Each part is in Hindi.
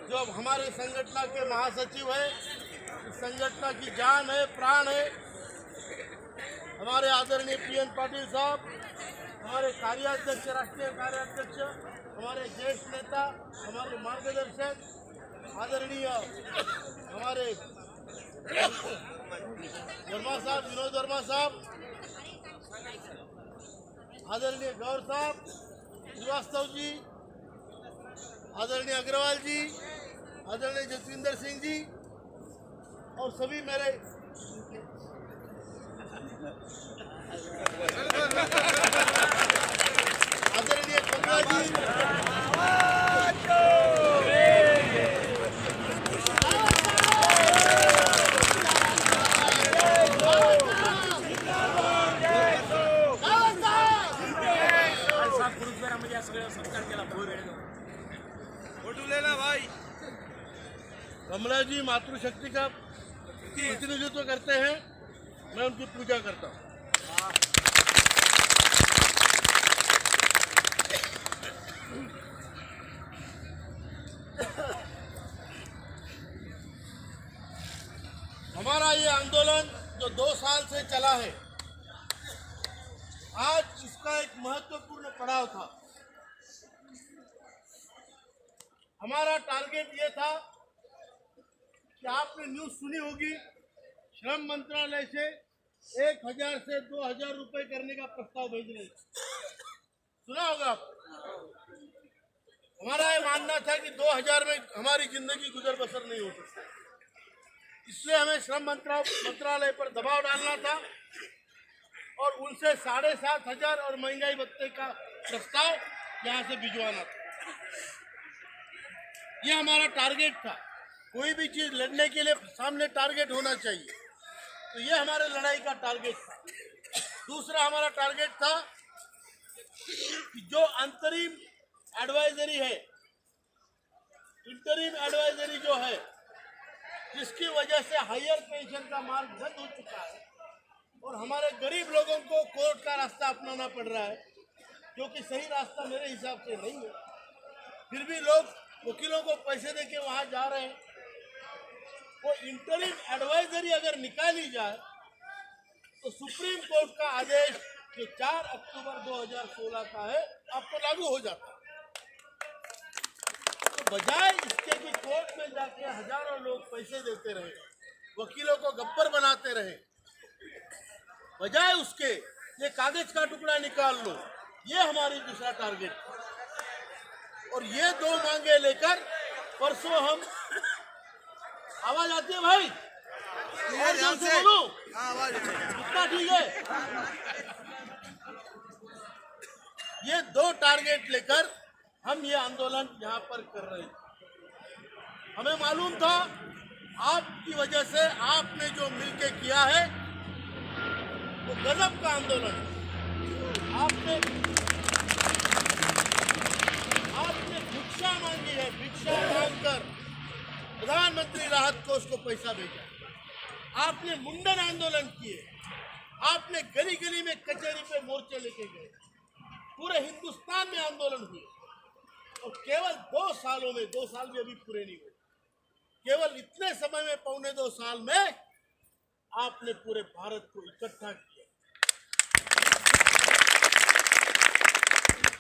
जो हमारे संगठन के महासचिव है, इस संगठन की जान है, प्राण है, हमारे आदरणीय पीएन पाटिल साहब, हमारे कार्याध्यक्ष, राष्ट्रीय कार्याध्यक्ष, हमारे ज्येष्ठ नेता, हमारे मार्गदर्शक आदरणीय हमारे वर्मा साहब, विनोद वर्मा साहब, आदरणीय गौर साहब, श्रीवास्तव जी, आदरणीय अग्रवाल जी, आदरणीय जसविंदर सिंह जी और सभी मेरे आदरणीय कमला जी, कमला जी मातृशक्ति का प्रतिनिधित्व करते हैं, मैं उनकी पूजा करता हूँ। हमारा ये आंदोलन जो 2 साल से चला है, आज इसका एक महत्वपूर्ण पड़ाव था। हमारा टारगेट ये था कि आपने न्यूज सुनी होगी, श्रम मंत्रालय से 1000 से 2000 रुपए करने का प्रस्ताव भेज रहे थे, सुना होगा आप। हमारा ये मानना था कि 2000 में हमारी जिंदगी गुजर बसर नहीं हो सकती, इसलिए हमें श्रम मंत्रालय पर दबाव डालना था और उनसे 7500 और महंगाई भत्ते का प्रस्ताव यहाँ से भिजवाना था। ये हमारा टारगेट था। कोई भी चीज लड़ने के लिए सामने टारगेट होना चाहिए, तो ये हमारे लड़ाई का टारगेट था। दूसरा हमारा टारगेट था कि जो अंतरिम एडवाइजरी है, इंटरिम एडवाइजरी जो है, जिसकी वजह से हायर पेंशन का मार्ग बंद हो चुका है और हमारे गरीब लोगों को कोर्ट का रास्ता अपनाना पड़ रहा है, जो कि सही रास्ता मेरे हिसाब से नहीं है। फिर भी लोग वकीलों को पैसे देके वहां जा रहे हैं। वो इंटरिम एडवाइजरी अगर निकाली जाए तो सुप्रीम कोर्ट का आदेश जो 4 अक्टूबर 2016 का है, आपको लागू हो जाता है। तो बजाय इसके कि कोर्ट में जाके हजारों लोग पैसे देते रहे, वकीलों को गब्बर बनाते रहे, बजाय उसके ये कागज का टुकड़ा निकाल लो, ये हमारी दूसरा टारगेट था। और ये 2 मांगे लेकर परसों हम, आवाज आती है भाई? और जोर से बोलो, इतना ठीक है। ये 2 टारगेट लेकर हम ये आंदोलन यहाँ पर कर रहे हैं। हमें मालूम था आपकी वजह से, आपने जो मिलके किया है वो गजब का आंदोलन है। आपने भिक्षा मांगी है, भिक्षा मांगकर प्रधानमंत्री राहत कोष को पैसा भेजा। आपने मुंडन आंदोलन किए, आपने गली गली में कचहरी पे मोर्चे लेके गए, पूरे हिंदुस्तान में आंदोलन हुए और केवल 2 सालों में, 2 साल भी अभी पूरे नहीं हुए, केवल इतने समय में, 1.25 साल में आपने पूरे भारत को इकट्ठा किया।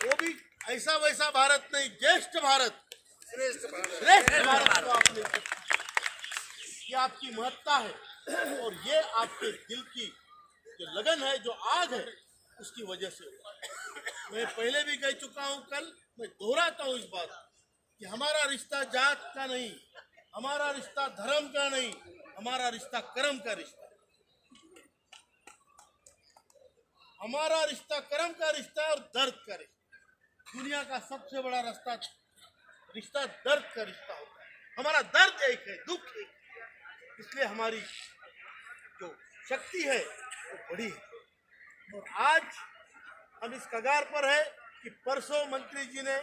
वो भी ऐसा वैसा भारत नहीं, ज्येष्ठ भारत, श्रेष्ठ भारत को आपने, ये आपकी महत्ता है और ये आपके दिल की जो लगन है, जो आग है, उसकी वजह से हुआ। मैं पहले भी कह चुका हूं, कल मैं दोहराता हूं इस बात कि हमारा रिश्ता जात का नहीं, हमारा रिश्ता धर्म का नहीं, हमारा रिश्ता कर्म का रिश्ता, हमारा रिश्ता कर्म का रिश्ता और दर्द का रिश्ता। दुनिया का सबसे बड़ा रिश्ता दर्द का रिश्ता होता है। हमारा दर्द एक है, दुख एक है, इसलिए हमारी जो शक्ति है वो बड़ी है। और आज हम इस कगार पर है कि परसों मंत्री जी ने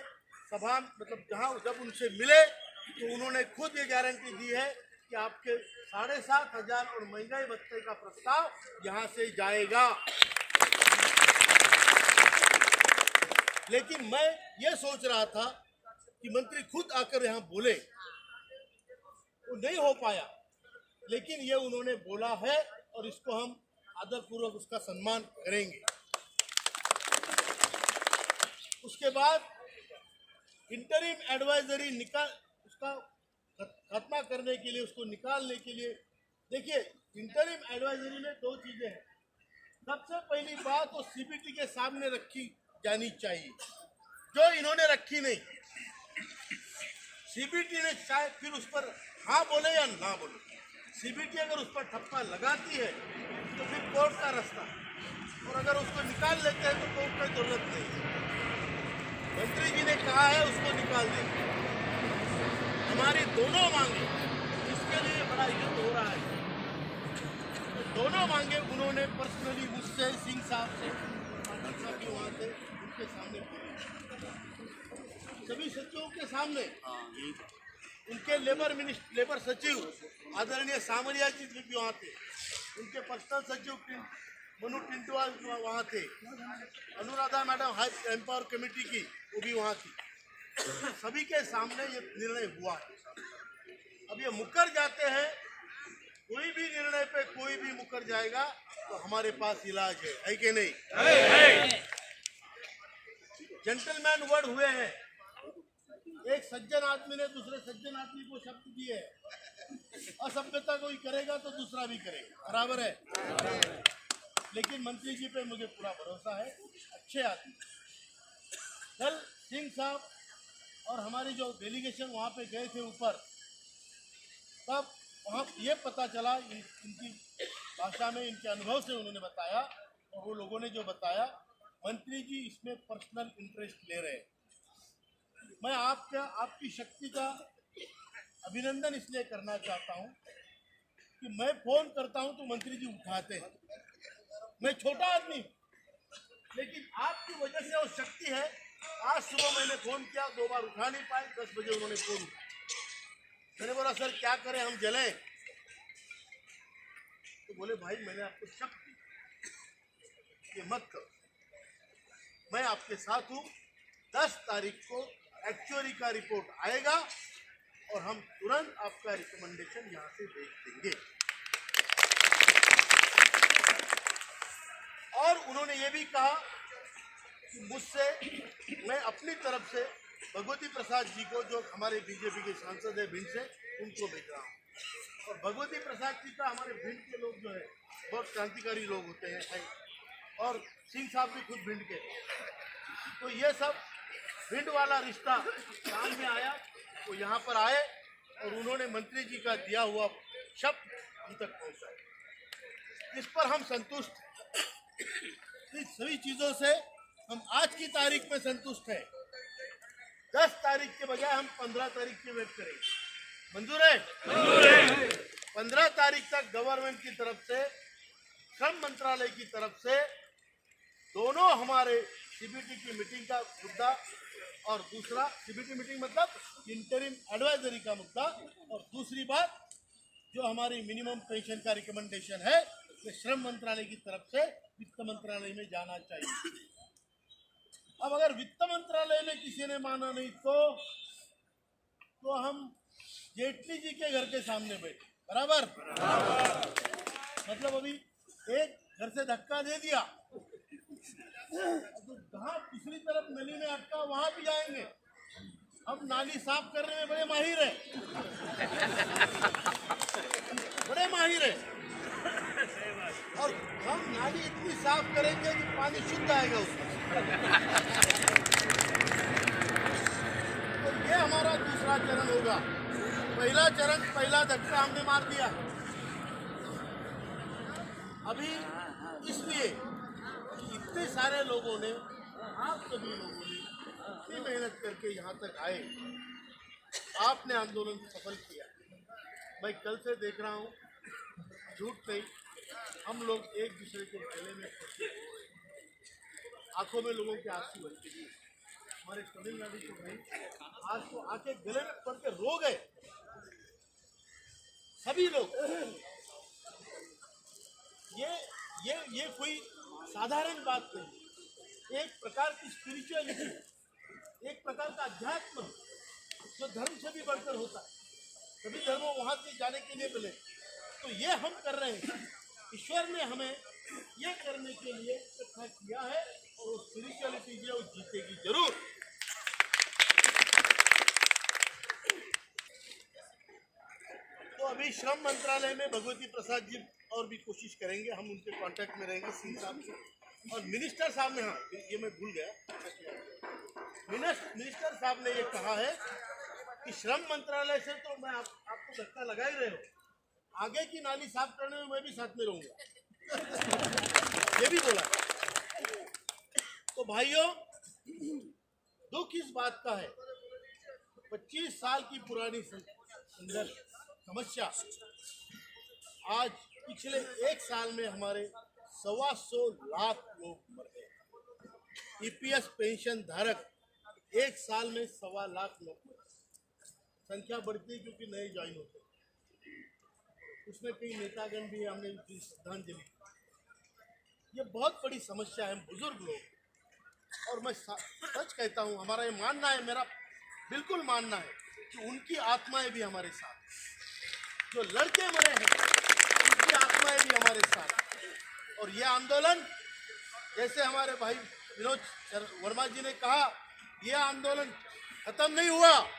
सभा, मतलब जब उनसे मिले तो उन्होंने खुद ये गारंटी दी है कि आपके 7500 और महंगाई भत्ते का प्रस्ताव यहाँ से जाएगा। लेकिन मैं ये सोच रहा था कि मंत्री खुद आकर यहाँ बोले वो नहीं हो पाया, लेकिन ये उन्होंने बोला है और इसको हम आदरपूर्वक उसका सम्मान करेंगे। उसके बाद इंटरिम एडवाइजरी उसका खत्मा करने के लिए, उसको निकालने के लिए, देखिए इंटरिम एडवाइजरी में दो चीजें हैं। सबसे पहली बात तो सीबीटी के सामने रखी जानी चाहिए, जो इन्होंने रखी नहीं। सीबीटी ने शायद फिर उस पर हाँ बोले या ना बोले, सीबीटी अगर उस पर ठप्पा लगाती है तो फिर कोर्ट का रास्ता, और अगर उसको निकाल लेते हैं तो कोर्ट की जरूरत नहीं। मंत्री जी ने कहा है उसको निकाल देंगे। हमारी दोनों मांगे, इसके लिए बड़ा युद्ध हो रहा है, तो दोनों मांगे उन्होंने पर्सनली मुझसे, सिंह साहब से, पाटिल साहब भी वहाँ थे, उनके सामने बोली, सभी सचिवों के सामने। उनके लेबर सचिव आदरणीय सामरिया जी भी वहाँ थे, उनके पर्सनल सचिव मनु टिंटवाल वहाँ थे, Anuradha madam high empower committee की वो भी वहाँ थी। सभी के सामने ये निर्णय हुआ है। अब ये मुकर जाते हैं, कोई भी निर्णय पे कोई भी मुकर जाएगा तो हमारे पास इलाज है कि नहीं? जेंटलमैन वर्ड हुए हैं। एक सज्जन आदमी ने दूसरे सज्जन आदमी को शब्द दिए है, असभ्यता कोई करेगा तो दूसरा भी करेगा, बराबर है। लेकिन मंत्री जी पे मुझे पूरा भरोसा है, अच्छे आदमी। कल सिंह साहब और हमारी जो डेलीगेशन वहाँ पे गए थे ऊपर, तब वहाँ ये पता चला, इनकी भाषा में, इनके अनुभव से उन्होंने बताया, और वो लोगों ने जो बताया, मंत्री जी इसमें पर्सनल इंटरेस्ट ले रहे हैं। मैं आपकी शक्ति का अभिनंदन इसलिए करना चाहता हूँ कि मैं फोन करता हूँ तो मंत्री जी उठाते हैं। मैं छोटा आदमी, लेकिन आपकी वजह से वो शक्ति है। आज सुबह मैंने फोन किया, 2 बार उठा नहीं पाए, 10 बजे उन्होंने फोन उठाया। मैंने बोला सर क्या करें, हम जलें? तो बोले भाई मैंने आपको शक्ति, ये मत करो, मैं आपके साथ हूँ। 10 तारीख को एक्चुअरी का रिपोर्ट आएगा और हम तुरंत आपका रिकमेंडेशन यहाँ से भेज देंगे। और उन्होंने ये भी कहा कि मुझसे, मैं अपनी तरफ से भगवती प्रसाद जी को, जो हमारे बीजेपी के सांसद है भिंड से, उनको भेज रहा हूँ। और भगवती प्रसाद जी का हमारे भिंड के लोग जो है बहुत क्रांतिकारी लोग होते हैं, और सिंह साहब भी खुद भिंड के, तो ये सब भिंड वाला रिश्ता सामने आया, वो यहाँ पर आए और उन्होंने मंत्री जी का दिया हुआ शब्द हम तक पहुँचाया। इस पर हम संतुष्ट, इस सभी चीज़ों से हम आज की तारीख में संतुष्ट हैं। 10 तारीख के बजाय हम 15 तारीख की वेट करेंगे। मंजूर है? मंजूर है। 15 तारीख तक गवर्नमेंट की तरफ से, श्रम मंत्रालय की तरफ से, दोनों हमारे सीबीटी की मीटिंग का मुद्दा, और दूसरा सीबीटी मीटिंग मतलब इंटरिम एडवाइजरी का मुद्दा, और दूसरी बात जो हमारी मिनिमम पेंशन का रिकमेंडेशन है, ये श्रम मंत्रालय की तरफ से वित्त मंत्रालय में जाना चाहिए। अब अगर वित्त मंत्रालय में किसी ने माना नहीं तो हम जेटली जी के घर के सामने बैठे, बराबर? मतलब अभी एक घर से धक्का दे दिया तो जहाँ दूसरी तरफ नली में अटका वहां भी जाएंगे। हम नाली साफ करने में बड़े माहिर हैं, बड़े माहिर हैं, और हम नाली इतनी साफ करेंगे कि पानी शुद्ध आएगा उसमें। तो ये हमारा दूसरा चरण होगा। पहला चरण, पहला धक्का हमने मार दिया। अभी इसलिए इतने सारे लोगों ने, आप सभी लोगों ने इतनी मेहनत करके यहाँ तक आए, आपने आंदोलन सफल किया। मैं कल से देख रहा हूँ, झूठ नहीं, हम लोग एक दूसरे के गले में पड़ते हो रहे, आंखों में लोगों के आंसू है। हमारे तमिलनाडु के भाई आज तो आके गले में पड़ के रो गए, सभी लोग। ये कोई साधारण बात नहीं, एक प्रकार की स्पिरिचुअलिटी, एक प्रकार का अध्यात्म जो धर्म से भी बढ़कर होता है। सभी धर्मों वहां से जाने के लिए मिले। तो ये हम कर रहे हैं। ईश्वर ने हमें ये करने के लिए इकट्ठा किया है और वो स्पिरिचुअलिटी जो जीतेगी जरूर। तो अभी श्रम मंत्रालय में भगवती प्रसाद जी और भी कोशिश करेंगे, हम उनके कांटेक्ट में रहेंगे सिंह साहब से। और मिनिस्टर साहब ने, हाँ ये मैं भूल गया, मिनिस्टर साहब ने ये कहा है कि श्रम मंत्रालय से तो मैं आपको धक्का लगा ही रहे हो, आगे की नाली साफ करने में मैं भी साथ में रहूंगा, ये भी बोला। तो भाइयों, दुख इस बात का है, 25 साल की पुरानी संघर्ष समस्या आज पिछले 1 साल में हमारे 125 लाख लोग मर गए। ईपीएस पेंशन धारक 1 साल में 1.25 लाख लोग मर गए। संख्या बढ़ती है क्योंकि नए ज्वाइन होते हैं, उसमें कई नेतागण भी है, हमने उनकी श्रद्धांजलि। ये बहुत बड़ी समस्या है, बुजुर्ग लोग। और मैं सच कहता हूँ, हमारा ये मानना है, मेरा बिल्कुल मानना है कि उनकी आत्माएं भी हमारे साथ, जो लड़के मरे हैं उनकी आत्माएं भी हमारे साथ। और ये आंदोलन, जैसे हमारे भाई विनोद वर्मा जी ने कहा, यह आंदोलन खत्म नहीं हुआ,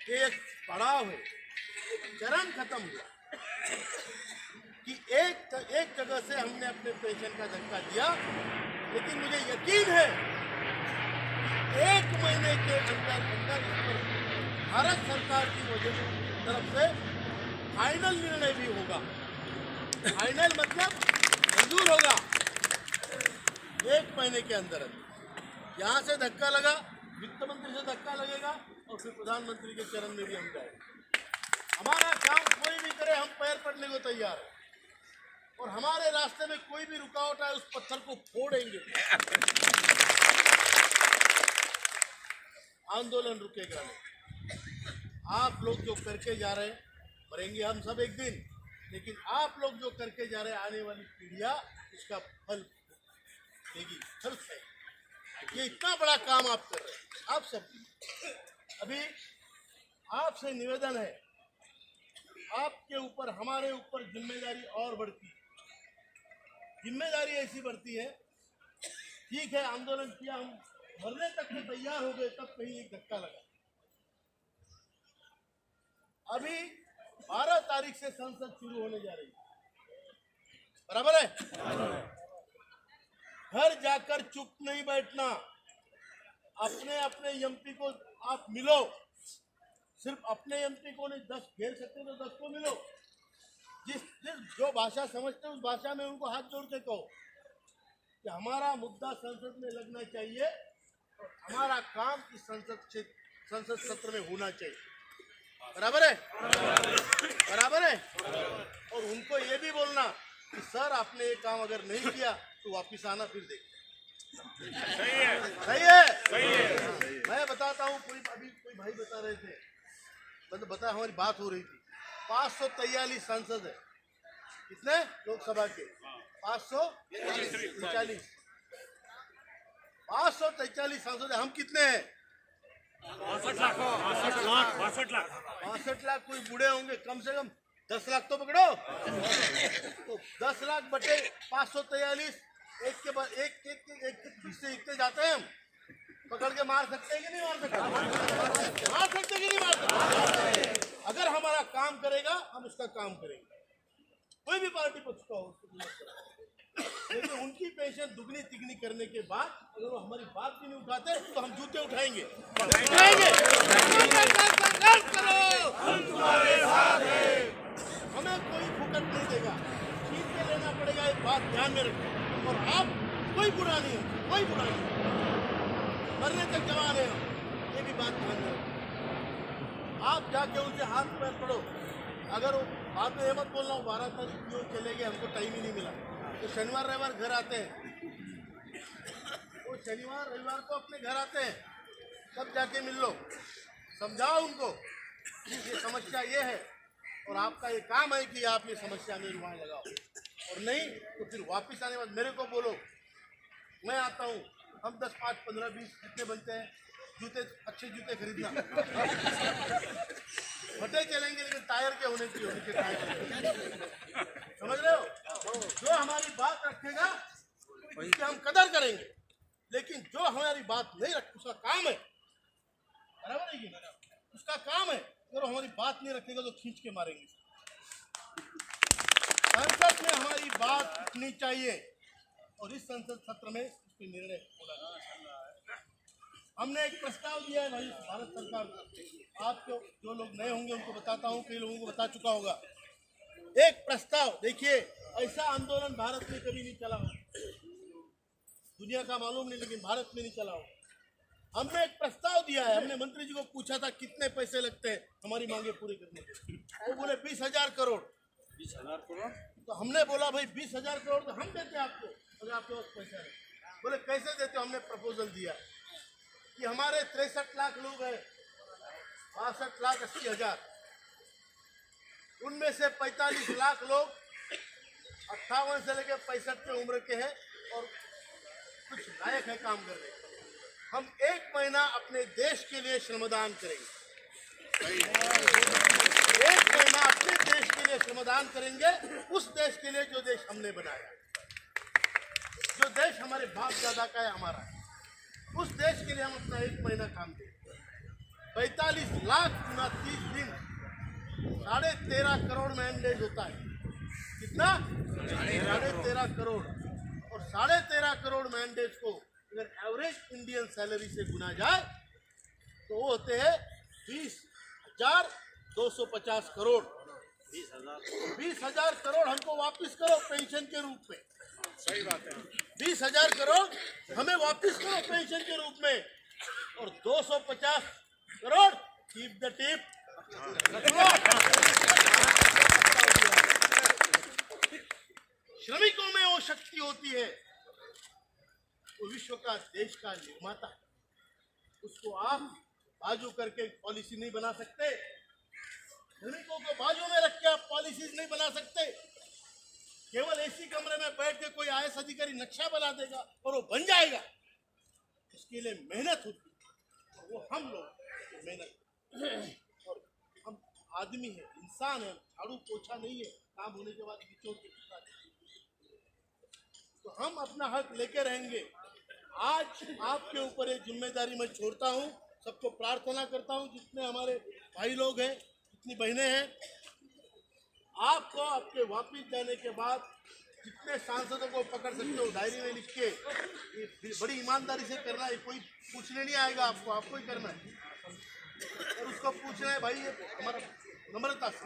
ये एक पड़ाव है, एक चरण खत्म हुआ कि एक जगह से हमने अपने पेंशन का धक्का दिया, लेकिन मुझे यकीन है कि 1 महीने के अंदर इस पर भारत सरकार की तरफ से फाइनल निर्णय भी होगा। फाइनल मतलब मंजूर होगा 1 महीने के अंदर। यहाँ से धक्का लगा, वित्त मंत्री से धक्का लगेगा और फिर प्रधानमंत्री के चरण में भी हम जाएंगे। हमारा काम कोई भी करे, हम पैर पड़ने को तैयार है, और हमारे रास्ते में कोई भी रुकावट आए उस पत्थर को फोड़ेंगे। आंदोलन रुकेगा नहीं। आप लोग जो करके जा रहे हैं, मरेंगे हम सब एक दिन, लेकिन आप लोग जो करके जा रहे हैं, आने वाली पीढ़ियां उसका फल देगी, फल खाएगी। ये इतना बड़ा काम आप कर रहे हैं, आप सब। अभी आपसे निवेदन है, आपके ऊपर, हमारे ऊपर जिम्मेदारी और बढ़ती है। जिम्मेदारी ऐसी बढ़ती है, ठीक है आंदोलन किया, हम मरने तक के तैयार हो गए, तब कहीं एक धक्का लगा। अभी 12 तारीख से संसद शुरू होने जा रही है, बराबर है? घर जाकर चुप नहीं बैठना, अपने अपने एमपी को आप मिलो। सिर्फ अपने एमपी को नहीं, 10 घेर सकते तो 10 को मिलो। जिस जो भाषा समझते उस भाषा में उनको हाथ जोड़ के कहो कि हमारा मुद्दा संसद में लगना चाहिए और हमारा काम इस संसद सत्र में होना चाहिए। बराबर है? बराबर है? और उनको ये भी बोलना कि सर आपने ये काम अगर नहीं किया तो वापिस आना, फिर देख। सही है, सही है, सही है। मैं बताता हूँ, अभी कोई भाई बता रहे थे, मतलब बता, हमारी बात हो रही थी, 543 सांसद है। कितने? लोकसभा के 543 सांसद है। हम कितने हैं? 62 लाख। कोई बूढ़े होंगे, कम से कम 10 लाख तो पकड़ो। तो 10 लाख बटे 543, एक के बाद एक हिस्से इतने जाते हैं। हम पकड़ के मार सकते हैं कि नहीं मार सकते? मार सकते कि नहीं मार सकते? अगर हमारा काम करेगा, हम उसका काम करेंगे, कोई भी पार्टी पक्ष का हो। लेकिन उनकी पेंशन दुगनी तिगनी करने के बाद अगर वो हमारी बात भी नहीं उठाते तो हम जूते उठाएंगे। हमें कोई फुकट नहीं देगा, जीत के लेना पड़ेगा, एक बात ध्यान में रखें। और आप कोई बुरा नहीं है, कोई बुरा नहीं, मरने तक जवान है, ये भी बात ध्यान में रखें। आप जाके उनसे हाथ पैर पड़ो। अगर बाद में मत बोलना 12 तारीख क्यों चले गए, हमको टाइम ही नहीं मिला, तो शनिवार रविवार घर आते हैं, वो शनिवार रविवार को अपने घर आते हैं, तब जाके मिल लो, समझाओ उनको ये समस्या ये है और आपका ये काम है कि आप ये समस्या में रुआएं लगाओ। और नहीं तो फिर वापस आने बाद मेरे को बोलो, मैं आता हूँ, हम 10, 5, 15, 20 जितने बनते हैं, जूते, अच्छे जूते खरीदना। फटे चलेंगे लेकिन टायर के होने चाहिए, उनके टायर। समझ रहे हो? जो हमारी बात रखेगा उसकी हम कदर करेंगे, लेकिन जो हमारी बात नहीं रख, उसका काम है, बराबर है कि उसका काम है, अगर हमारी बात नहीं रखेगा तो खींच के मारेंगे। संसद में हमारी बात रखनी चाहिए और इस संसद सत्र में इस पर निर्णय होना चाहिए। हमने एक प्रस्ताव दिया है भाई भारत सरकार को, आपको जो लोग नए होंगे उनको बताता हूँ, कई लोगों को बता चुका होगा। एक प्रस्ताव, देखिए ऐसा आंदोलन भारत में कभी नहीं चला हो, दुनिया का मालूम नहीं, लेकिन भारत में नहीं चला हो। हमने एक प्रस्ताव दिया है, हमने मंत्री जी को पूछा था कितने पैसे लगते हैं हमारी मांगे पूरी करने के, वो बोले 20,000 करोड़। 20,000 करोड़? तो हमने बोला भाई 20,000 करोड़ तो हम देते हैं आपको, अगर आपके पास पैसा है। बोले कैसे देते हो? हमने प्रपोजल दिया कि हमारे 63 लाख लोग हैं, 62,80,000, उनमें से 45 लाख लोग 58 से लेकर 65 की उम्र के हैं और कुछ लायक है काम करने के। हम 1 महीना अपने देश के लिए श्रमदान करेंगे, 1 महीना अपने देश के लिए श्रमदान करेंगे, उस देश के लिए जो देश हमने बनाया, जो देश हमारे बाप दादा का है, हमारा, उस देश के लिए हम अपना 1 महीना काम देंगे। 45 लाख गुना 30 दिन, 13.5 करोड़ मैंडेज होता है। कितना? 13.5 करोड़। और 13.5 करोड़ मैंडेज को अगर एवरेज इंडियन सैलरी से गुना जाए तो वो होते हैं 20,250 करोड़। 20,000 करोड़ हमको वापस करो पेंशन के रूप में। सही बात है। 20,000 करोड़ हमें वापस करो पेंशन के रूप में, और 250 करोड़ कीप द टिप। श्रमिकों में वो शक्ति होती है, वो विश्व का देश का निर्माता है, उसको आप बाजू करके पॉलिसी नहीं बना सकते। श्रमिकों को बाजू में रख के आप पॉलिसीज नहीं बना सकते। केवल एसी कमरे में बैठ के कोई आईएएस अधिकारी नक्शा बना देगा और वो बन जाएगा, उसके लिए मेहनत होती है, वो हम लोग मेहनत, और हम आदमी है, इंसान है, झाड़ू पोछा नहीं है, काम होने के बाद निचोड़ के चुका देंगे। तो हम अपना हक लेके रहेंगे। आज आपके ऊपर ये जिम्मेदारी मैं छोड़ता हूँ। सबको प्रार्थना करता हूँ, जितने हमारे भाई लोग हैं, जितनी बहनें हैं, आपको आपके वापिस जाने के बाद जितने सांसदों को पकड़ सकते हो डायरी में लिख के, बड़ी ईमानदारी से करना है, कोई पूछने नहीं आएगा आपको, आपको ही करना है। और उसको पूछना है भाई, ये हमारा नम्रता से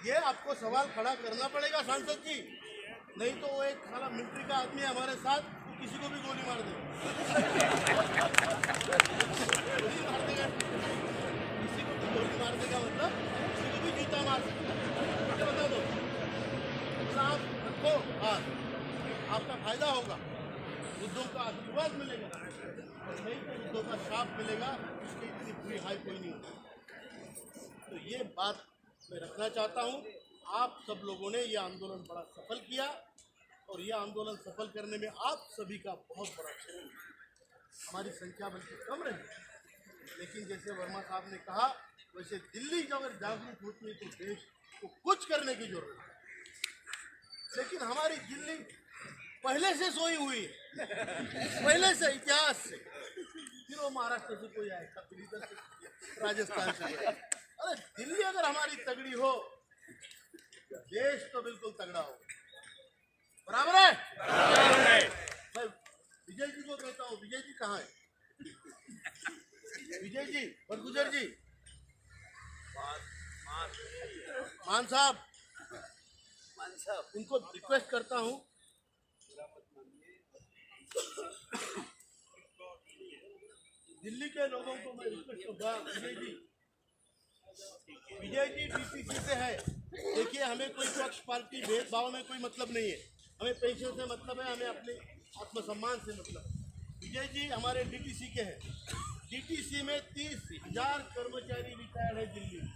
ये आपको सवाल खड़ा करना पड़ेगा सांसद जी, नहीं तो वो एक साला मिलिट्री का आदमी है हमारे साथ, तो किसी को भी गोली मार देगा, किसी को भी गोली मार देगा, मतलब किसी को भी जूता मार सकता। बता दो, आप रखो हाथ, आपका फायदा होगा, बुद्धों का आशीर्वाद मिलेगा, और नहीं तो बुद्धों का श्राप मिलेगा, उसकी इतनी बुरी हाई कोई नहीं होती। तो ये बात मैं रखना चाहता हूँ। आप सब लोगों ने ये आंदोलन बड़ा सफल किया, और यह आंदोलन सफल करने में आप सभी का बहुत बड़ा सहयोग। हमारी संख्या बल्कि कम रही, लेकिन जैसे वर्मा साहब ने कहा, वैसे दिल्ली जब अगर जागरूक होती है तो देश को कुछ करने की जरूरत है। लेकिन हमारी दिल्ली पहले से सोई हुई है, पहले से, इतिहास से। फिर वो महाराष्ट्र से कोई आए, फिर इधर से, राजस्थान से। अरे दिल्ली अगर हमारी तगड़ी हो, देश तो बिल्कुल तगड़ा हो। बराबर है? मैं विजय जी को कहता हूँ, विजय जी कहाँ है? विजय जी, बरगुजर जी, मान साहब, उनको रिक्वेस्ट करता हूँ, दिल्ली के लोगों को मैं रिक्वेस्ट करूँगा, विजय जी डीपीसी से है। देखिए, हमें कोई पक्ष पार्टी भेदभाव में कोई मतलब नहीं है, हमें पेंशन से मतलब है, हमें अपने आत्मसम्मान से मतलब है। विजय जी हमारे डीटीसी के हैं। डीटीसी में 30,000 कर्मचारी रिटायर्ड है दिल्ली में।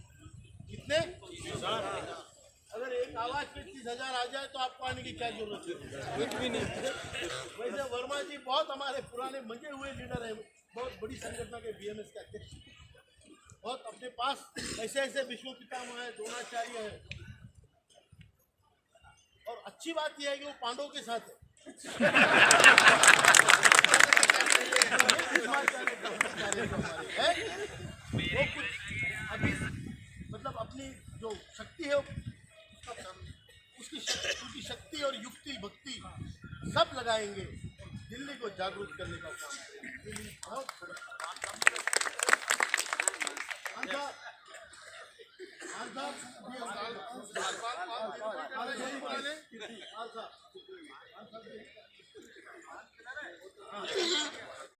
कितने? 30,000। अगर एक आवाज पे 30,000 आ जाए तो आपको आने की क्या जरूरत है? कुछ भी नहीं। वैसे वर्मा जी बहुत हमारे पुराने मंजे हुए लीडर है, बहुत बड़ी संगठन के बीएमएस के अध्यक्ष, बहुत अपने पास ऐसे ऐसे विश्व पितामह है, द्रोणाचार्य है। और अच्छी बात यह है कि वो पांडवों के साथ है। वो कुछ अभी मतलब अपनी जो शक्ति है उसकी शक्ति और युक्ति भक्ति सब लगाएंगे, दिल्ली को जागरूक करने का काम करेंगे। बहुत बड़ा